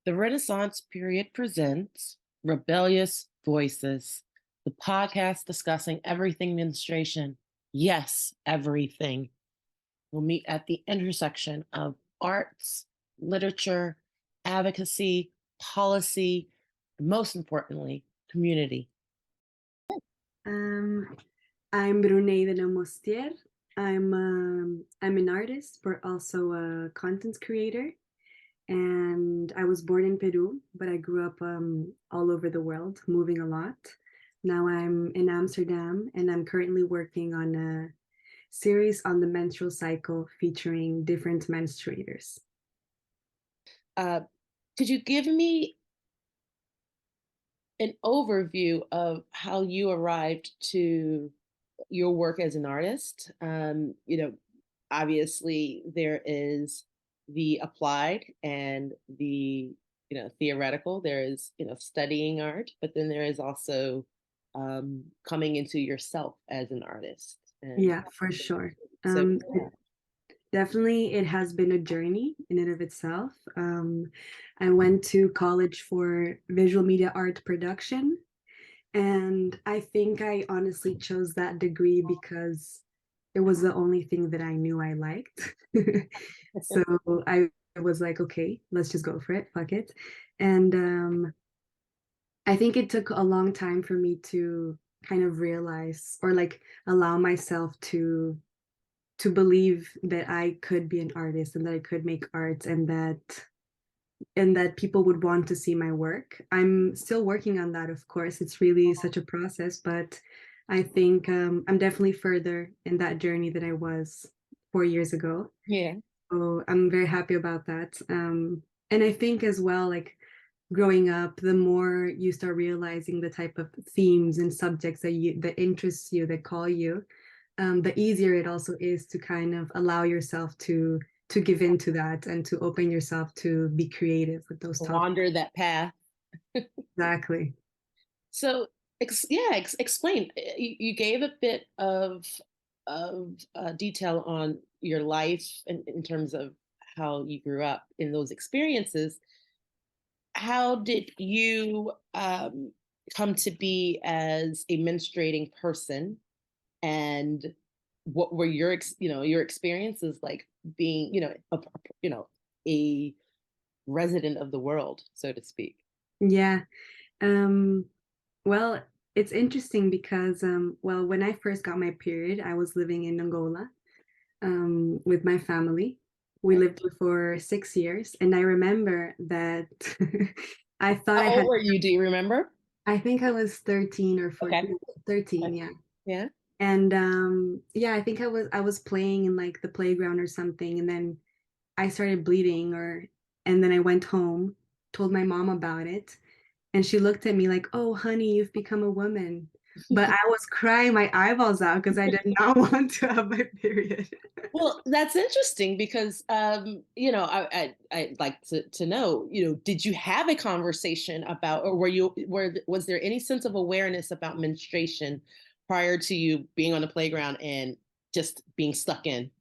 The Renaissance period presents Rebellious Voices, the podcast discussing everything menstruation. Yes, everything. We'll meet at the intersection of arts, literature, advocacy, policy, and most importantly, community. Um, I'm Brunei Deneumostier. I'm an artist, but also a content creator. And I was born in Peru, but I grew up all over the world, moving a lot. Now I'm in Amsterdam, and I'm currently working on a series on the menstrual cycle featuring different menstruators. Uh, could you give me an overview of how you arrived to your work as an artist? Obviously there is the applied and the theoretical. There is studying art, but then there is also coming into yourself as an artist. And Yeah, for sure. so, It definitely, it has been a journey in and of itself. I went to college for visual media art production, and I think I honestly chose that degree because it was the only thing that I knew I liked. So I was like, okay, let's just go for it, fuck it. And I think it took a long time for me to kind of realize or like allow myself to believe that I could be an artist and that I could make art and that people would want to see my work. I'm still working on that, of course. It's really such a process, but I think I'm definitely further in that journey than I was 4 years ago. yeah. So I'm very happy about that. And I think as well, like growing up, the more you start realizing the type of themes and subjects that interests you, that call you, the easier it also is to kind of allow yourself to give into that and to open yourself to be creative with those topics. Wander that path. Exactly. So, explain. You gave a bit of detail on your life in terms of how you grew up in those experiences. How did you come to be as a menstruating person, and what were your experiences like being a resident of the world, so to speak? Yeah. Um, well, it's interesting because well, when I first got my period, I was living in Angola with my family. We Okay. lived there for 6 years, and I remember that I thought How I old had. were you? Do you remember? I think I was 13 or Okay. 14, 13, Okay. yeah. Yeah. And yeah, I think I was playing in like the playground or something, and then I started bleeding and then I went home, told my mom about it, and she looked at me like, "Oh, honey, you've become a woman." But I was crying my eyeballs out because I did not want to have my period. Well, that's interesting because I'd like to know, did you have a conversation about, or was there any sense of awareness about menstruation prior to you being on the playground and just being stuck in?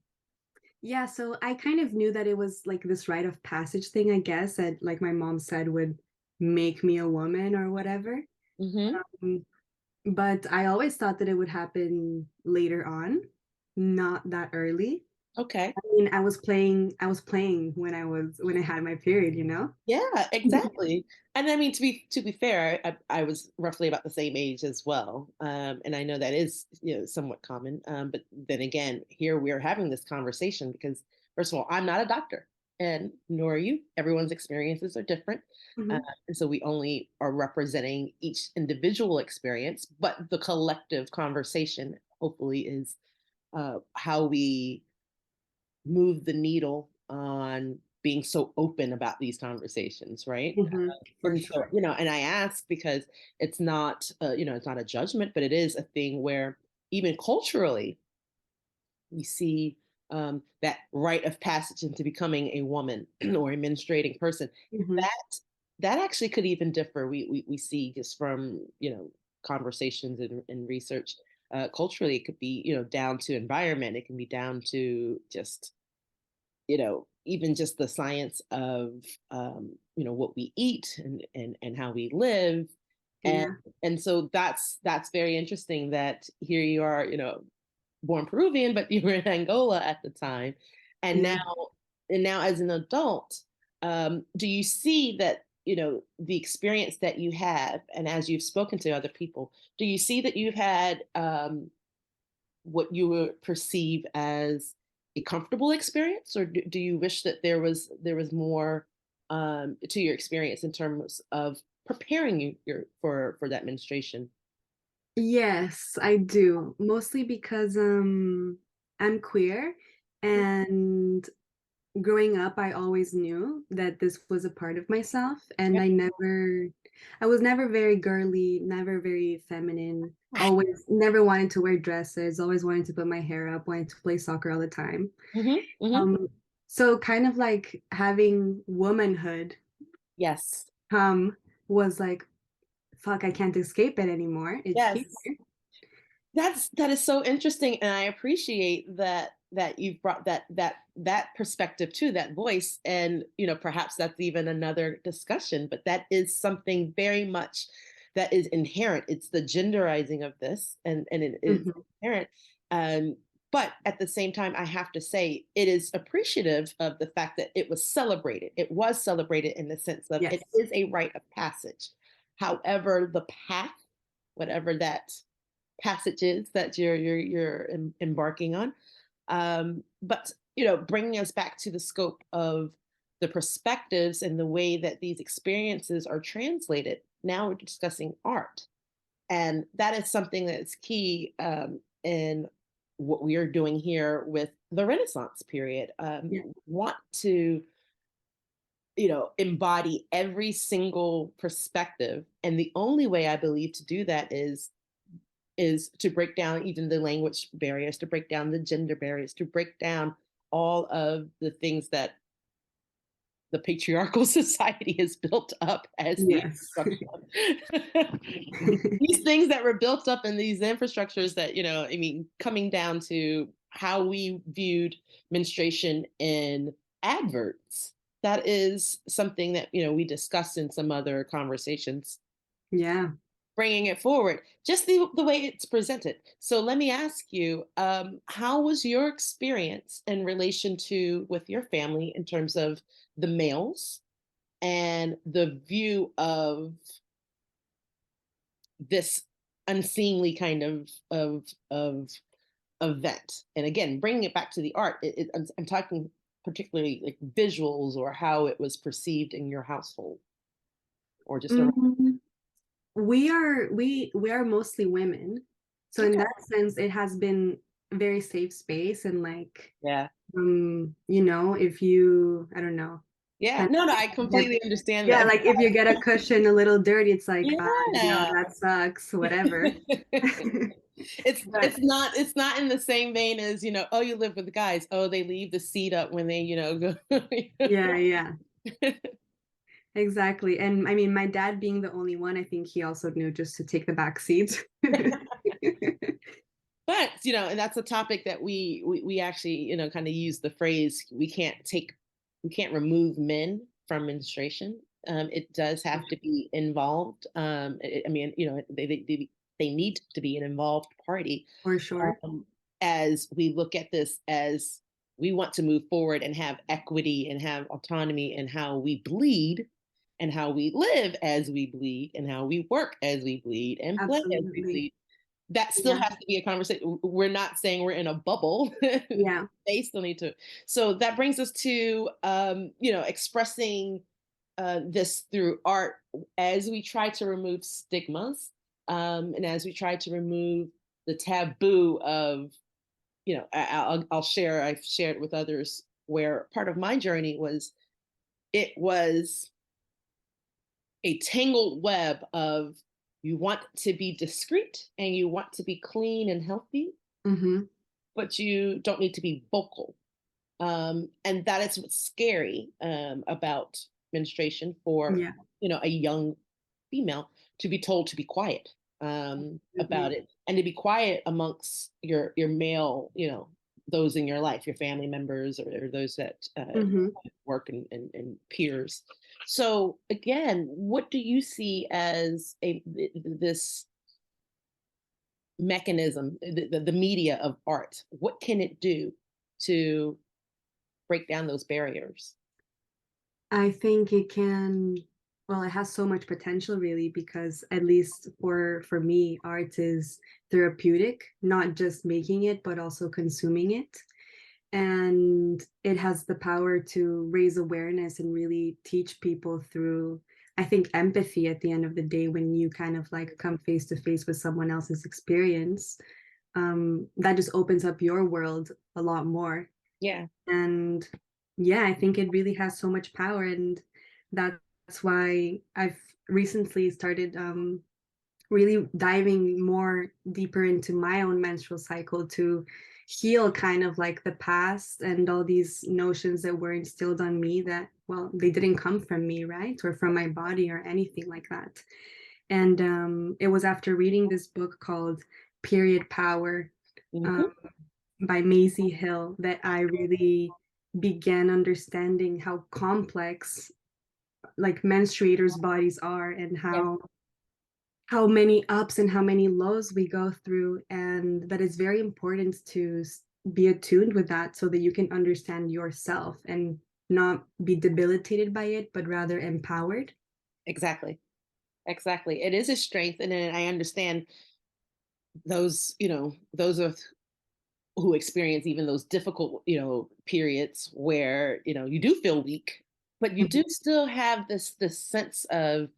Yeah, so I kind of knew that it was like this rite of passage thing, I guess, that like my mom said would make me a woman or whatever. Hmm. Um, but I always thought that it would happen later on, not that early. Okay. I mean, I was playing when I had my period, you know? Yeah, exactly. And I mean, to be fair, I was roughly about the same age as well, and I know that is somewhat common. But then again, here we are having this conversation because, first of all, I'm not a doctor, and nor are you. Everyone's experiences are different, uh, Mhm. and so we only are representing each individual experience. But the collective conversation, hopefully, is how we move the needle on being so open about these conversations, right? Mhm. For And so, sure. and I ask because it's not a judgment, but it is a thing where even culturally, we see that rite of passage into becoming a woman or a menstruating person. Mhm. That that actually could even differ. We see just from conversations and research. Culturally, it could be down to environment. It can be down to just even just the science of what we eat and how we live, and Yeah. so that's very interesting that here you are, born Peruvian, but you were in Angola at the time, and Yeah. now as an adult, do you see that the experience that you have, and as you've spoken to other people, do you see that you've had what you would perceive as a comfortable experience, or do you wish that there was more to your experience in terms of preparing you for that menstruation? Yes, I do. Mostly because I'm queer, and growing up I always knew that this was a part of myself, and Yeah. I was never very girly, never very feminine, always never wanted to wear dresses, always wanted to put my hair up, wanted to play soccer all the time. Hmm. Hmm. Um so kind of like having womanhood Yes. come was like, fuck, I can't escape it anymore. It's here. Yes. That is so interesting, and I appreciate that you've brought that perspective to that voice, and perhaps that's even another discussion. But that is something very much that is inherent. It's the genderizing of this, and it is Mhm. inherent. Um, but at the same time, I have to say it is appreciative of the fact that it was celebrated. It was celebrated in the sense of it Yes. is a rite of passage. However, the path, whatever that passages that you're embarking on. But bringing us back to the scope of the perspectives and the way that these experiences are translated. Now we're discussing art, and that is something that's key in what we are doing here with the Renaissance period. Yeah. Want to embody every single perspective, and the only way I believe to do that is to break down even the language barriers, to break down the gender barriers, to break down all of the things that the patriarchal society has built up as the Yes. infrastructure. These things that were built up in these infrastructures that, I mean, coming down to how we viewed menstruation in adverts. That is something that, we discussed in some other conversations, Yeah. bringing it forward, just the way it's presented. So let me ask you, how was your experience in relation to with your family in terms of the males and the view of this unseemly kind of event? And again, bringing it back to the art, I'm talking particularly like visuals or how it was perceived in your household or just around. Mm, we are mostly women. So in Okay. that sense, it has been a very safe space, and like, Yeah. if you, I don't know, Yeah. kind No, no, of I get, completely understand yeah, that. like if you get a cushion a little dirty, it's like, Yeah. that sucks, whatever. But It's not in the same vein as, oh, you live with the guys. Oh, they leave the seat up when they, go. yeah, yeah, exactly. And I mean, my dad being the only one, I think he also knew just to take the back seat. But, and that's a topic that we actually, kind of use the phrase, we can't remove men from menstruation. It does have to be involved. I mean, they need to be an involved party, For sure. um, as we look at this, as we want to move forward and have equity and have autonomy in how we bleed and how we live as we bleed and how we work as we bleed and play as we Absolutely. bleed. That still Yeah. has to be a conversation. We're not saying we're in a bubble. Yeah. They still need to. So that brings us to, expressing this through art as we try to remove stigmas, and as we try to remove the taboo of, I'll share. I've shared with others where part of my journey was it was a tangled web of you want to be discreet and you want to be clean and healthy, Hmm. but you don't need to be vocal. And that is what's scary about menstruation for Yeah. a young female, to be told to be quiet about Absolutely. it, and to be quiet amongst your male those in your life, your family members, or those that Mhm. work and peers. So again, what do you see as this mechanism, the media of art? What can it do to break down those barriers? I think it can, well, it has so much potential really, because at least for me, art is therapeutic, not just making it, but also consuming it. And it has the power to raise awareness and really teach people through, I think, empathy at the end of the day. When you kind of like come face to face with someone else's experience, that just opens up your world a lot more. Yeah. And yeah, I think it really has so much power, and that's why I've recently started really diving more deeper into my own menstrual cycle to heal kind of like the past and all these notions that were instilled on me that, well, they didn't come from me, right? Or from my body or anything like that. And it was after reading this book called Period Power, um, Hmm. by Maisie Hill, that I really began understanding how complex like menstruators' bodies are, and Yeah. how many ups and how many lows we go through, and that it's very important to be attuned with that so that you can understand yourself and not be debilitated by it, but rather empowered. Exactly. Exactly. It is a strength, and then I understand those. Those are who experience even those difficult, periods where you do feel weak, but you do Mhm, still have this sense of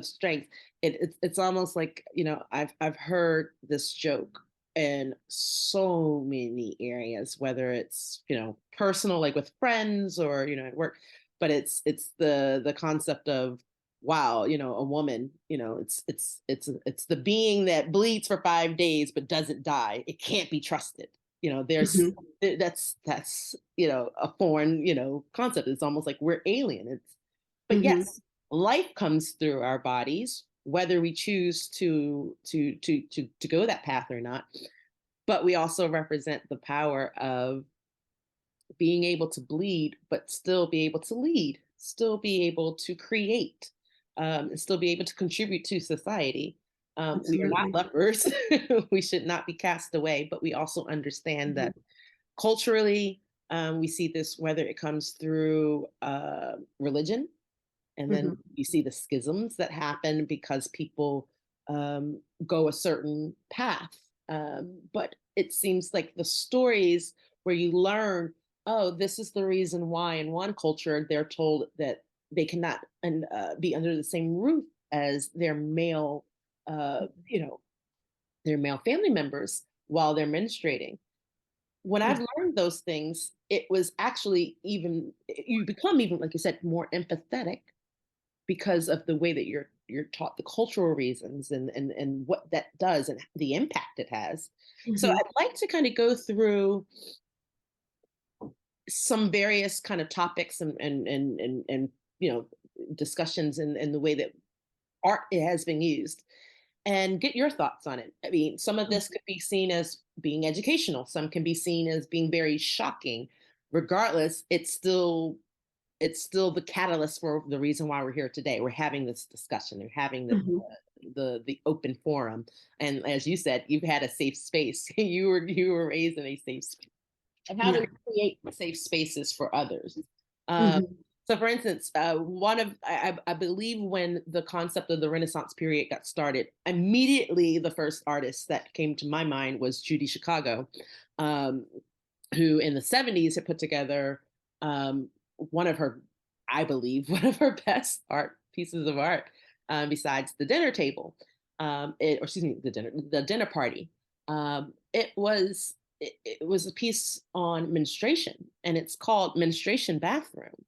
strength. It's almost like I've heard this joke in so many areas, whether it's personal, like with friends, or at work. But it's the concept of, wow, a woman, it's the being that bleeds for 5 days but doesn't die. It can't be trusted. There's mhm, that's a foreign concept. It's almost like we're alien. But mhm. yes, life comes through our bodies, whether we choose to go that path or not. But we also represent the power of being able to bleed, but still be able to lead, still be able to create, and still be able to contribute to society. We are not Absolutely. lepers. We should not be cast away, but we also understand Mhm, that culturally, we see this whether it comes through religion, and then mhm, you see the schisms that happen because people go a certain path. But it seems like the stories where you learn, oh, this is the reason why in one culture they're told that they cannot be under the same roof as uh, you know, their male family members while they're menstruating. When mhm, I've learned those things, it was actually even, you become, even like you said, more empathetic because of the way that you're taught the cultural reasons and what that does and the impact it has. So mhm, I'd like to kind of go through some various kind of topics and discussions and the way that art has been used and get your thoughts on it. I mean, some of this mhm. could be seen as being educational, some can be seen as being very shocking. Regardless, it's still the catalyst for the reason why we're here today. We're having this discussion. We're having Mhm. the open forum, and as you said, you've had a safe space. You were raised in a safe space. And how do Yeah. we create safe spaces for others? Um, Mhm, so, for instance, one of I believe when the concept of the Renaissance period got started, immediately the first artist that came to my mind was Judy Chicago, um, who in the 70s had put together one of her, I believe, one of her best art pieces of art, besides the dinner table, or excuse me, the dinner party. It was a piece on menstruation, and it's called Menstruation Bathroom.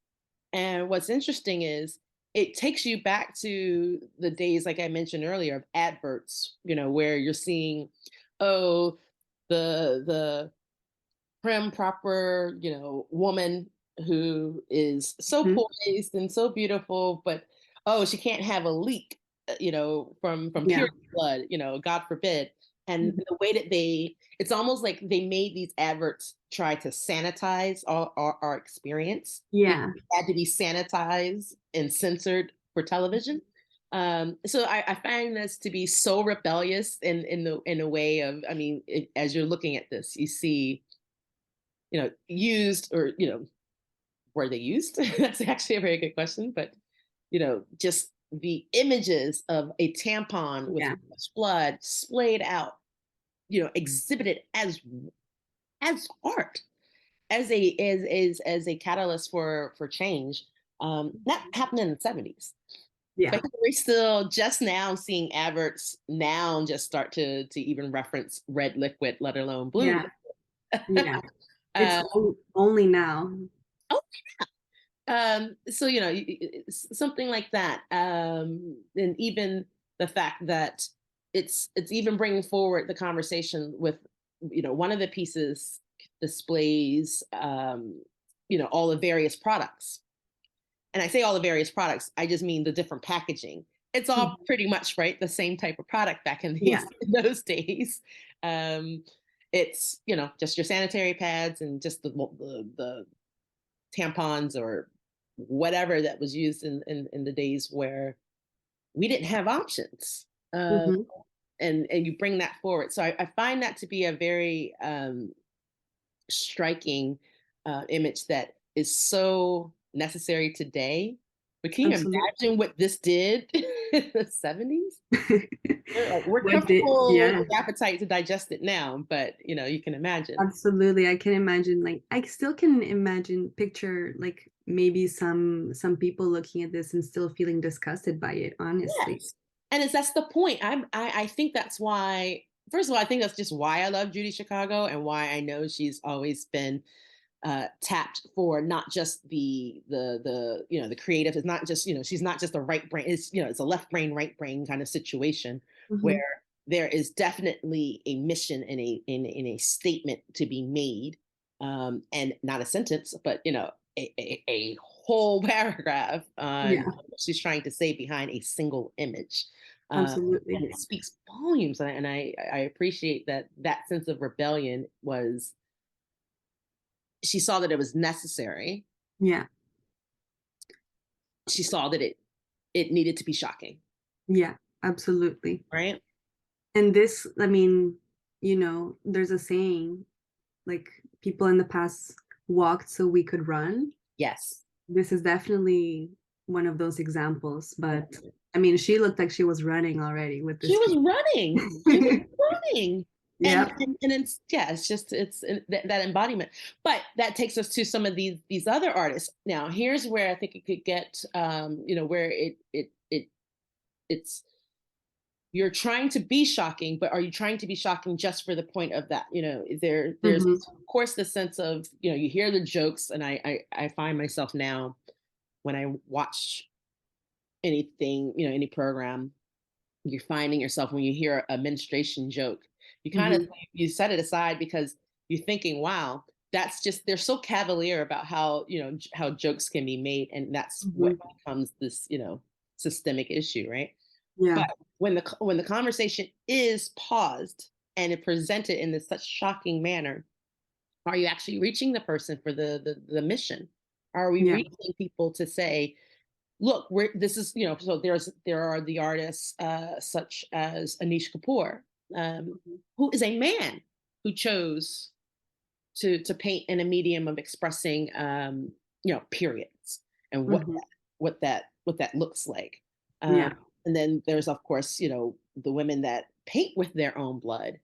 And what's interesting is it takes you back to the days, like I mentioned earlier, of adverts, where you're seeing, oh, the prim, proper, woman who is so mhm. poised and so beautiful, but oh, she can't have a leak, from pure Yeah. blood, God forbid. And Mhm. the way that it's almost like they made these adverts try to sanitize our experience. It Yeah. had to be sanitized and censored for television. So I find this to be so rebellious in a way of, I mean, as you're looking at this, you see, used, or were they used? That's actually a very good question. But just the images of a tampon with Yeah. much blood splayed out, exhibited as art, as a catalyst for change. That happened in the 70s. Yeah. But we're still just now seeing adverts now just start to even reference red liquid, let alone blue. Yeah. Yeah. It's uh, only now. oh, so something like that, and even the fact that it's even bringing forward the conversation with, one of the pieces displays, all the various products. And I say all the various products, I just mean the different packaging. It's all Mhm. pretty much right the same type of product back in Yeah. these in those days. Um, it's just your sanitary pads and just the tampons or whatever that was used in the days where we didn't have options. Mhm. And you bring that forward. So I find that to be a very striking image that is so necessary today. But can you Absolutely. imagine what this did in the 70s? We're What did comfortable yeah. with the appetite to digest it now, but you can imagine. Absolutely, I can imagine, like, I still can imagine picture, like, maybe some people looking at this and still feeling disgusted by it, honestly. Yes. And that's the point. I think that's why, first of all, I think that's just why I love Judy Chicago and why I know she's always been tapped for not just the creative. It's not just, she's not just a right brain. It's a left brain, right brain kind of situation Mhm. where there is definitely a mission and a statement to be made, and not a sentence, but a whole paragraph on Yeah, what she's trying to say behind a single image. And absolutely. it speaks volumes, and I appreciate that sense of rebellion was, she saw that it was necessary. Yeah, She saw that it needed to be shocking, yeah, absolutely. right? And this, I mean, there's a saying, like, people in the past walked so we could run. Yes. This is definitely one of those examples, but, I mean, she looked like she was running already with She this was piece. running. She was running. And Yep. and, and it's, yeah, it's just that embodiment. But that takes us to some of these other artists. Now, here's where I think it could get, where it's, you're trying to be shocking, but are you trying to be shocking just for the point of that? There's Mhm. of course the sense of, you hear the jokes, and I find myself now when I watch anything, any program, you're finding yourself when you hear a menstruation joke, you kind of, Mhm. you set it aside because you're thinking, wow, that's just, they're so cavalier about how, how jokes can be made, and that's what Mhm. becomes this, systemic issue, right? Yeah. But when the conversation is paused and it presented in this such shocking manner, are you actually reaching the person for the mission? Are we Yeah. reaching people to say, look, we're, this is, so there are the artists, such as Anish Kapoor, um, Mhm. who is a man who chose to paint in a medium of expressing, periods, and Mhm. what that looks like. um, Yeah. and then there's, of course, the women that paint with their own blood.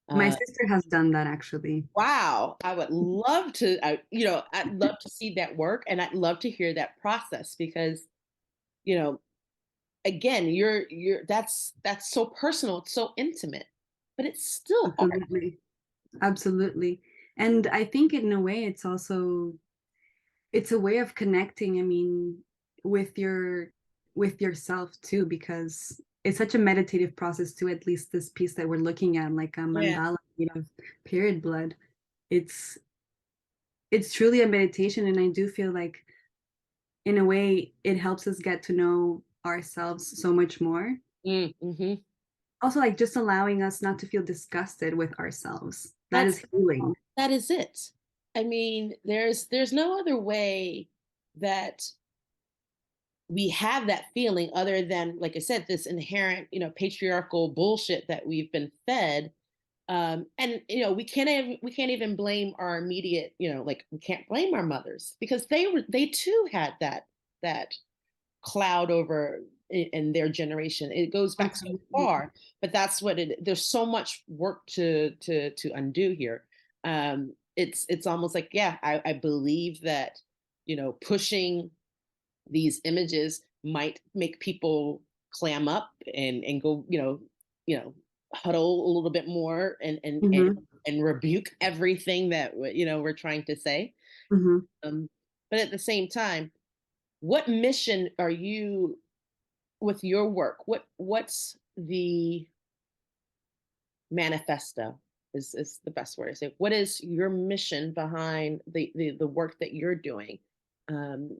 My uh, sister has done that actually. wow, I would love to, I'd love to see that work, and I'd love to hear that process, because you know again, you're that's so personal, it's so intimate, but it's still art. Absolutely. Absolutely. And I think in a way it's a way of connecting, I mean, with yourself too, because it's such a meditative process too, at least this piece that we're looking at, like a Yeah. mandala made of period blood. It's it's truly a meditation, and I do feel like in a way it helps us get to know ourselves so much more. Mm, mhm. Also, like, just allowing us not to feel disgusted with ourselves. That That's is healing. that is it. I mean, there's no other way that we have that feeling other than, like I said, this inherent, patriarchal bullshit that we've been fed. And we can't even blame our immediate, like we can't blame our mothers because they too had that cloud over in their generation. It goes back so Absolutely. far, but that's what it. There's so much work to undo here. It's almost like, yeah, I believe that pushing these images might make people clam up and go, huddle a little bit more Mhm, and rebuke everything that we're trying to say. mhm. um, but at the same time, what mission are you with your work? What's the manifesto is the best word to say. What is your mission behind the work that you're doing? um,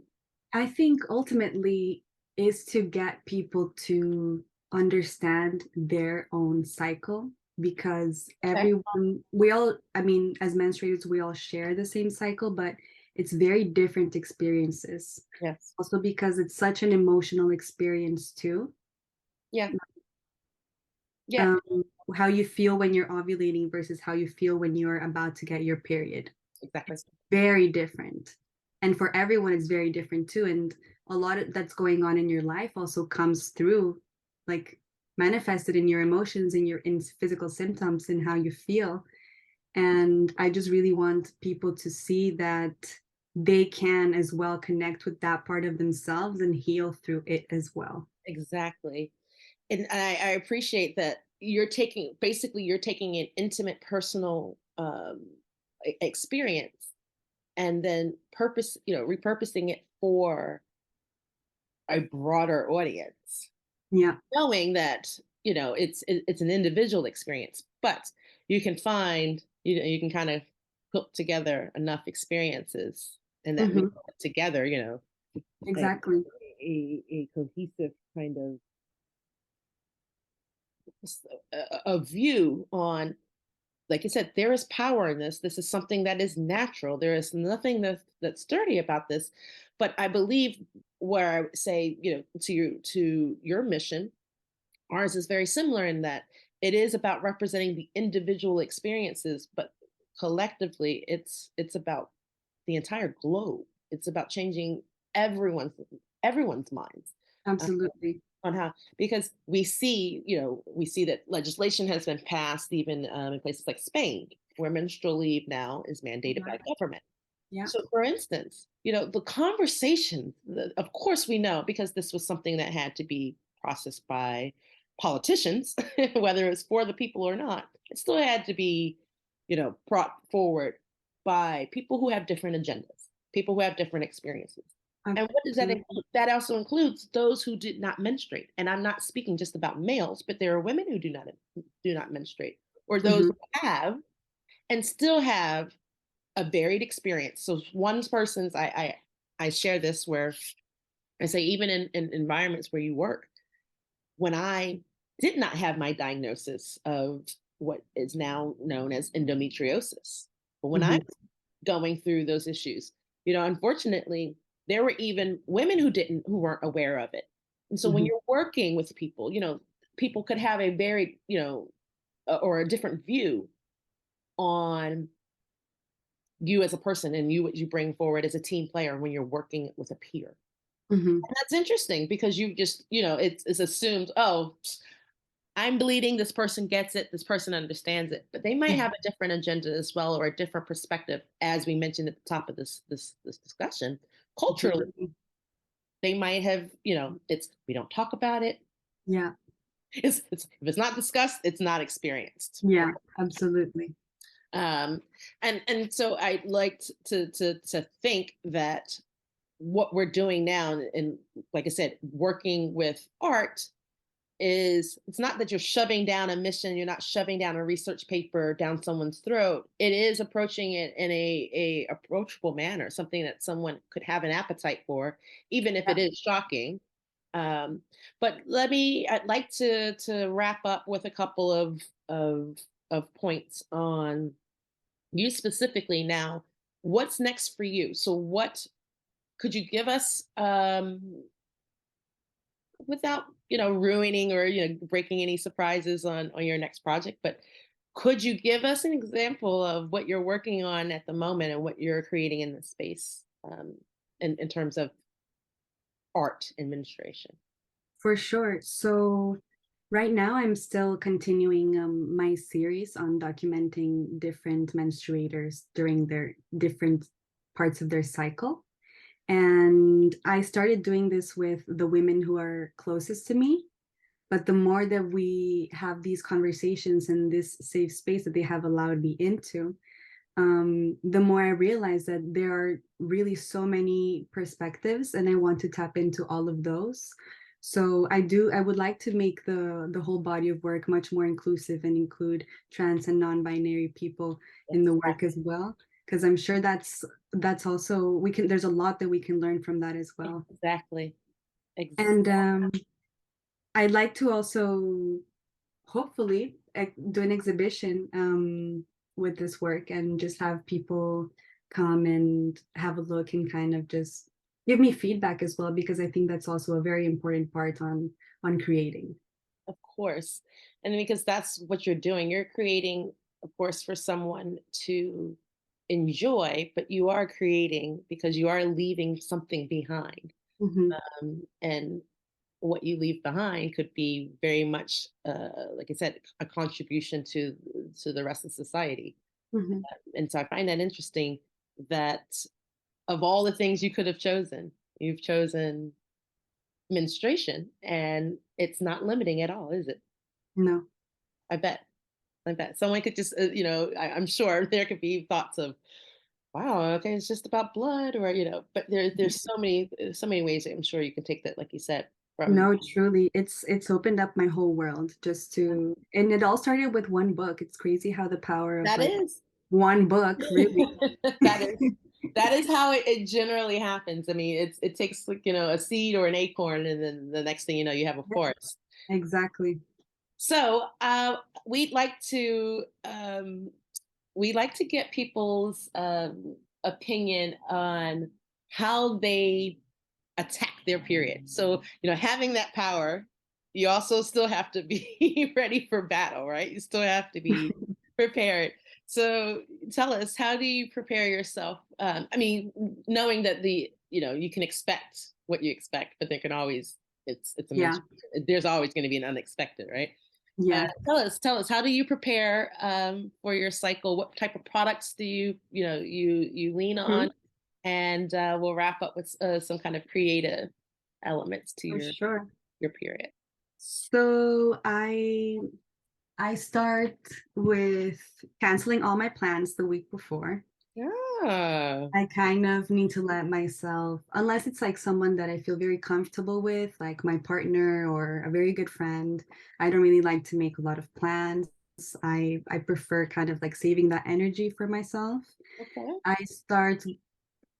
I think ultimately is to get people to understand their own cycle because okay. we all, I mean, as menstruators, we all share the same cycle, but it's very different experiences. Yes. Also, because it's such an emotional experience, too. Yeah. Yeah. Um, how you feel when you're ovulating versus how you feel when you're about to get your period. Exactly. It's very different. And for everyone, it's very different too. And a lot of that's going on in your life also comes through, like manifested in your emotions, in your in physical symptoms, and how you feel. And I just really want people to see that they can as well connect with that part of themselves and heal through it as well. Exactly. And I appreciate that you're taking an intimate personal experience and then repurposing it for a broader audience, Yeah. knowing that it's an individual experience, but you can kind of put together enough experiences and that make Hmm. together a, Exactly. a cohesive kind of a view on, like I said, there is power in this. This is something that is natural. There is nothing that's dirty about this. But I believe, where I would say, to your mission, ours is very similar in that it is about representing the individual experiences, but collectively, it's about the entire globe. It's about changing everyone's minds. uh, Absolutely. on how, because we see that legislation has been passed even in places like Spain, where menstrual leave now is mandated Yeah. by government. Yeah. So, for instance, the conversation, of course, we know because this was something that had to be processed by politicians, whether it's for the people or not. It still had to be, brought forward by people who have different agendas, people who have different experiences. And what does that Absolutely. include? That also includes those who did not menstruate. And I'm not speaking just about males, but there are women who do not menstruate, or those Mhm. who have and still have a varied experience. So one person's I share this where I say, even in environments where you work, when I did not have my diagnosis of what is now known as endometriosis, but when I Mhm. was going through those issues, unfortunately, there were even women who weren't aware of it. And so when Mhm. you're working with people, people could have a very, or a different view on you as a person and what you bring forward as a team player when you're working with a peer. Mhm. And that's interesting because you just, it's assumed, oh, I'm bleeding, this person gets it, this person understands it, but they might Mhm. have a different agenda as well, or a different perspective, as we mentioned at the top of this discussion. Culturally, Absolutely. they might have, it's we don't talk about it. Yeah. It's if it's not discussed, it's not experienced. Yeah. Absolutely. Um, and so I like to think that what we're doing now, and like I said, working with art, is it's not that you're shoving down a mission, you're not shoving down a research paper down someone's throat. It is approaching it in a approachable manner, something that someone could have an appetite for, even if Yeah. it is shocking. Um, but I'd like to wrap up with a couple of of points on you specifically now. What's next for you? So what could you give us, without, ruining or, breaking any surprises on your next project, but could you give us an example of what you're working on at the moment and what you're creating in this space, in terms of art administration? For sure. So right now I'm still continuing my series on documenting different menstruators during their different parts of their cycle. And I started doing this with the women who are closest to me. But the more that we have these conversations in this safe space that they have allowed me into, the more I realize that there are really so many perspectives, and I want to tap into all of those. So I would like to make the whole body of work much more inclusive and include trans and non-binary people in the work as well. Because I'm sure that's also we can there's a lot that we can learn from that as well. Exactly. And Exactly. I'd like to also hopefully do an exhibition with this work and just have people come and have a look and kind of just give me feedback as well, because I think that's also a very important part on creating. Of course. And because that's what you're doing. You're creating, of course, for someone to enjoy, but you are creating because you are leaving something behind. Hmm. And what you leave behind could be very much, like I said, a contribution to the rest of society. Hmm. And so I find that interesting that of all the things you could have chosen, you've chosen menstruation, and it's not limiting at all, is it? No, I bet. I bet someone could just, I'm sure there could be thoughts of, wow, okay, it's just about blood, or but there's so many ways that I'm sure you can take that, like you said, from no, truly, it's opened up my whole world just to, and it all started with one book. It's crazy how the power of that like is one book really. that is that is how it generally happens. I mean, it takes, like, a seed or an acorn, and then the next thing you know, you have a Yeah, forest. exactly. So we'd like to get people's opinion on how they attack their period. So, having that power, you also still have to be ready for battle, right? You still have to be prepared. So, tell us, how do you prepare yourself? I mean, knowing that you can expect what you expect, but there can always, it's a Yeah, mention. There's always going to be an unexpected, right? yeah. Tell us, how do you prepare for your cycle? What type of products do you lean on? Mhm. And we'll wrap up with some kind of creative elements to For sure. your period. So I start with canceling all my plans the week before. Yeah. I kind of need to let myself, unless it's like someone that I feel very comfortable with, like my partner or a very good friend, I don't really like to make a lot of plans. I prefer kind of like saving that energy for myself. Okay. I start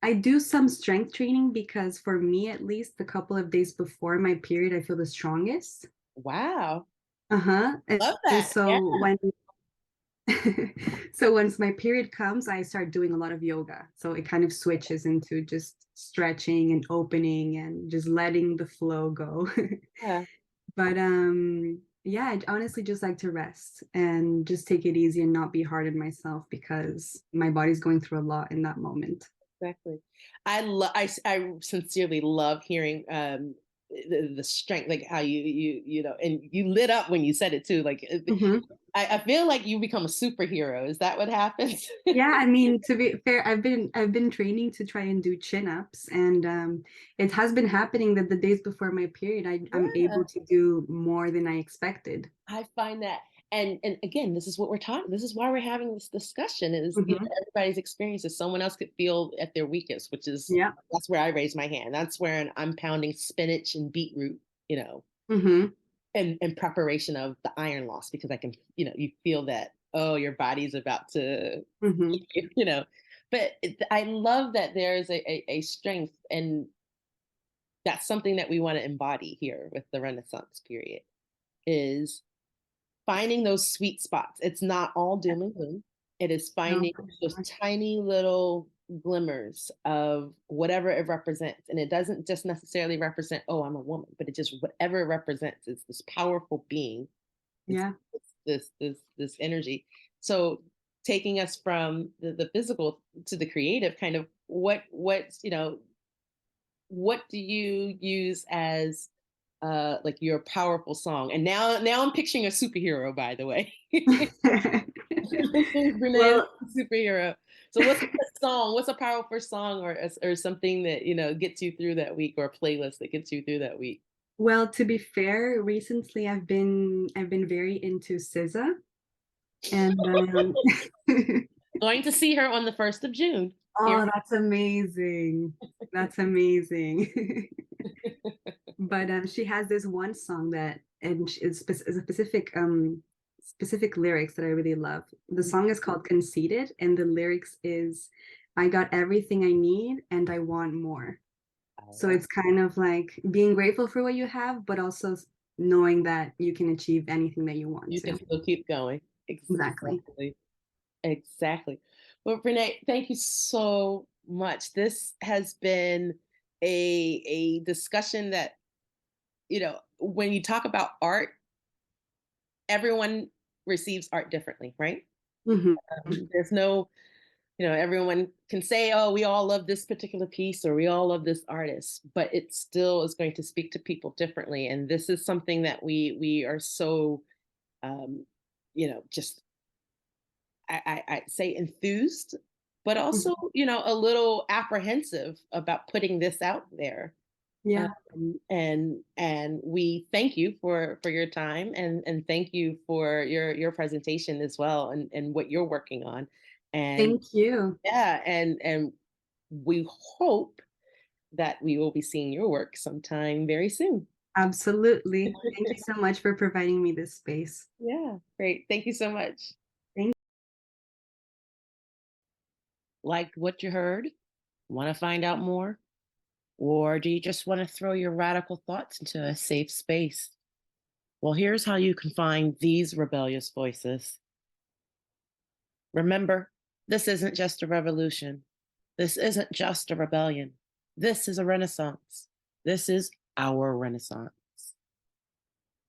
I do some strength training because for me at least, the couple of days before my period, I feel the strongest. Wow. Uh-huh. Love And that. Yeah. so when so once my period comes, I start doing a lot of yoga. So it kind of switches into just stretching and opening and just letting the flow go. Yeah. But yeah, I honestly just like to rest and just take it easy and not be hard on myself because my body's going through a lot in that moment. Exactly. I sincerely love hearing the strength, like how and you lit up when you said it too. Like, Mhm. I feel like you become a superhero. Is that what happens? Yeah, I mean, to be fair, I've been training to try and do chin-ups, and it has been happening that the days before my period, I'm Yeah. able to do more than I expected. I find that, and again, this is what we're talking. This is why we're having this discussion. Is, Mhm. everybody's experiences. Someone else could feel at their weakest, which is Yeah. that's where I raise my hand. That's where I'm pounding spinach and beetroot, Mhm. in preparation of the iron loss, because I can, you feel that, oh, your body's about to, Mhm. you know. But I love that there's a strength, and that's something that we want to embody here with the Renaissance period is finding those sweet spots. It's not all doom and gloom. It is No, finding for those sure. tiny little glimmers of whatever it represents. And it doesn't just necessarily represent, oh, I'm a woman, but it just whatever it represents is this powerful being. It's Yeah. this energy. So taking us from the physical to the creative, kind of what do you use as like your powerful song? And now I'm picturing a superhero, by the way. Brunei is Well, a superhero. So what's a song? What's a powerful song or something that gets you through that week, or a playlist that gets you through that week? well, to be fair, recently I've been very into SZA, and Going to see her on the 1st of June. Here. oh, that's amazing. That's amazing. But she has this one song that, and is a specific lyrics that I really love. The song is called "Conceited," and the lyrics is, "I got everything I need, and I want more." So Oh, it's kind of like being grateful for what you have, but also knowing that you can achieve anything that you want you can to. still keep going. Exactly. Exactly. Exactly. Well, Renee, thank you so much. This has been a discussion that, when you talk about art, everyone receives art differently, right? Mhm. There's no, everyone can say, oh, we all love this particular piece or we all love this artist, but it still is going to speak to people differently. And this is something that we are so, um, just I say enthused, but Mhm. also, a little apprehensive about putting this out there. Yeah. And we thank you for your time, and thank you for your presentation as well, and what you're working on. And Thank you. yeah, and we hope that we will be seeing your work sometime very soon. Absolutely. Thank you so much for providing me this space. Yeah, great. Thank you so much. Thank Liked what you heard? Want to find out more? Or do you just want to throw your radical thoughts into a safe space? Well, here's how you can find these rebellious voices. Remember, this isn't just a revolution. This isn't just a rebellion. This is a renaissance. This is our renaissance.